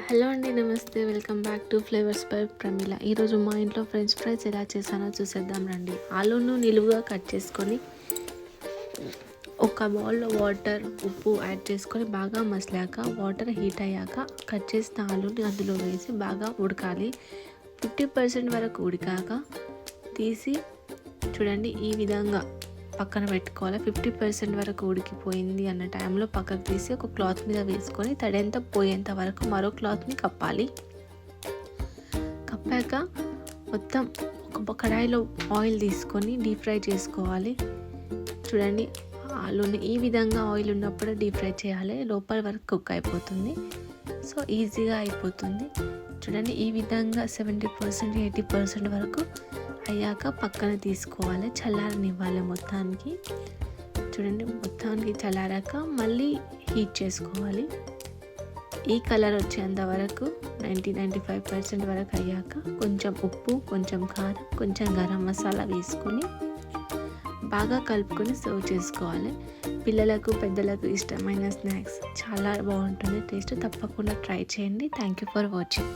Hello అండి, నమస్తే. Welcome back to flavours by Pramila. ఈరోజు మా ఇంట్లో ఫ్రెంచ్ ఫ్రైస్ ఎలా చేశానో చూసేద్దాం రండి. ఆలూను నిలువుగా కట్ చేసుకొని ఒక బౌల్లో వాటర్, ఉప్పు యాడ్ చేసుకొని బాగా మసలాక, వాటర్ హీట్ అయ్యాక కట్ చేసిన ఆలూని అందులో వేసి బాగా ఉడకాలి. 50% వరకు ఉడికాక తీసి చూడండి, ఈ విధంగా పక్కన పెట్టుకోవాలి. 50% వరకు ఉడికిపోయింది అన్న టైంలో పక్కకు తీసి ఒక క్లాత్ మీద వేసుకొని తడంతా పోయేంత వరకు మరో క్లాత్ని కప్పాలి. కప్పాక మొత్తం ఒక కడాయిలో ఆయిల్ తీసుకొని డీప్ ఫ్రై చేసుకోవాలి. చూడండి, ఆలూని ఈ విధంగా ఆయిల్ ఉన్నప్పుడు డీప్ ఫ్రై చేయాలి. లోపల వరకు కుక్ అయిపోతుంది. సో ఈజీగా అయిపోతుంది. చూడండి, ఈ విధంగా 70% 80% వరకు అయ్యాక పక్కన తీసుకోవాలి. చల్లారనివ్వాలి మొత్తానికి. చూడండి, మొత్తానికి చల్లారాక మళ్ళీ హీట్ చేసుకోవాలి. ఈ కలర్ వచ్చేంత వరకు 90-95% వరకు అయ్యాక కొంచెం ఉప్పు, కొంచెం కారం, కొంచెం గరం మసాలా వేసుకొని బాగా కలుపుకొని సర్వ్ చేసుకోవాలి. పిల్లలకు, పెద్దలకు ఇష్టమైన స్నాక్స్. చాలా బాగుంటుంది టేస్ట్. తప్పకుండా ట్రై చేయండి. Thank you for watching.